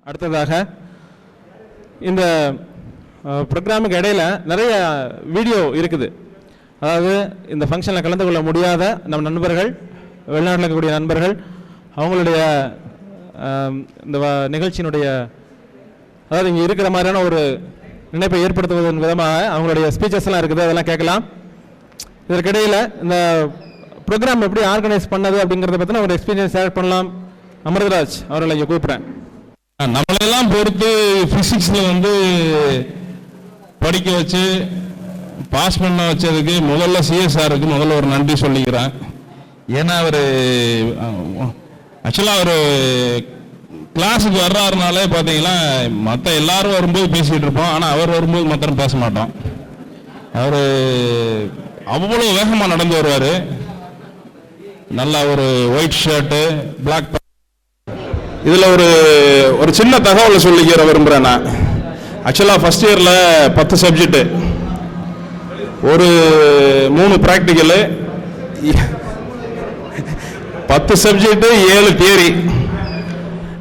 அடுத்ததாக இந்த ப்ரோக்ராமுக்கு இடையில நிறைய வீடியோ இருக்குது. அதாவது இந்த ஃபங்க்ஷனில் கலந்து கொள்ள முடியாத நம்ம நண்பர்கள், வெளிநாட்டில் இருக்கக்கூடிய நண்பர்கள், அவங்களுடைய இந்த நிகழ்ச்சியினுடைய அதாவது இங்கே இருக்கிற மாதிரியான ஒரு நினைப்பை ஏற்படுத்துவதன் விதமாக அவங்களுடைய ஸ்பீச்சஸ் எல்லாம் இருக்குது, அதெல்லாம் கேட்கலாம். இதற்கிடையில் இந்த ப்ரோக்ராம் எப்படி ஆர்கனைஸ் பண்ணது அப்படிங்கிறத பற்றின ஒரு எக்ஸ்பீரியன்ஸ் ஷேர் பண்ணலாம். அமிர்தராஜ் அவர்களை இங்கே கூப்பிட்றேன். நம்மளெல்லாம் பொறுத்து ஃபிசிக்ஸில் படிக்க வச்சு பாஸ் பண்ண வச்சதுக்கு முதல்ல சிஎஸ்ஆருக்கு முதல்ல ஒரு நன்றி சொல்லிக்கிறேன். ஏன்னா அவர் ஆக்சுவலாக அவர் கிளாஸுக்கு வர்றாருனாலே பார்த்தீங்கன்னா மற்ற எல்லாரும் வரும்போது பேசிகிட்டு இருப்போம், ஆனால் அவர் வரும்போது மாத்திரம் பேச மாட்டோம். அவர் அவ்வளோ வேகமாக நடந்து வருவார். நல்லா ஒரு ஒயிட் ஷர்ட்டு, பிளாக். இதில் ஒரு சின்ன தகவலை சொல்லிக்கிற விரும்புகிறேன். நான் ஆக்சுவலாக ஃபஸ்ட் இயரில் 10 சப்ஜெக்டு, ஒரு 3 ப்ராக்டிக்கலு, 10 சப்ஜெக்டு, 7 தியரி.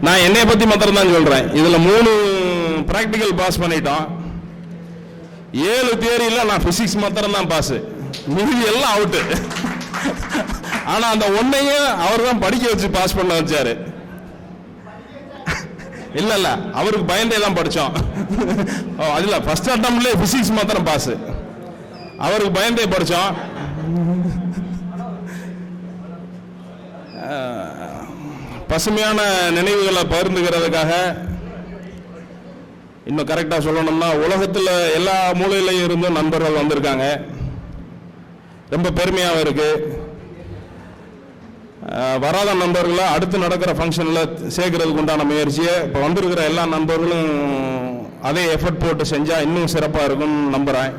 நான் என்னைய பற்றி மாத்திரம் தான் சொல்கிறேன். இதில் 3 ப்ராக்டிக்கல் பாஸ் பண்ணிட்டோம், 7 தியரியில் நான் ஃபிசிக்ஸ் மாத்திரம் தான் பாஸு, மீதி எல்லாம் அவுட்டு. ஆனால் அந்த ஒன்றையும் அவர் தான் படிக்க வச்சு பாஸ் பண்ண வச்சார். இல்ல அவருக்கு பயந்தே தான் படித்தோம். அதில் ஃபர்ஸ்ட் அட்டம்ப்ட்லேயே ஃபிசிக்ஸ் மாத்திரம் பாஸ், அவருக்கு பயந்தே படித்தோம். பசுமையான நினைவுகளை பகிர்ந்துக்கிறதுக்காக இன்னும் கரெக்டாக சொல்லணும்னா உலகத்தில் எல்லா மூலையிலையும் இருந்தும் நண்பர்கள் வந்திருக்காங்க. ரொம்ப பெருமையாக இருக்கு. வராத நண்பர்களை அடுத்து நடக்கிற ஃபங்க்ஷனில் சேர்க்கறதுக்கு உண்டான முயற்சியை இப்போ வந்திருக்கிற எல்லா நண்பர்களும் அதே எஃபர்ட் போட்டு செஞ்சால் இன்னும் சிறப்பாக இருக்கும்னு நம்புகிறேன்.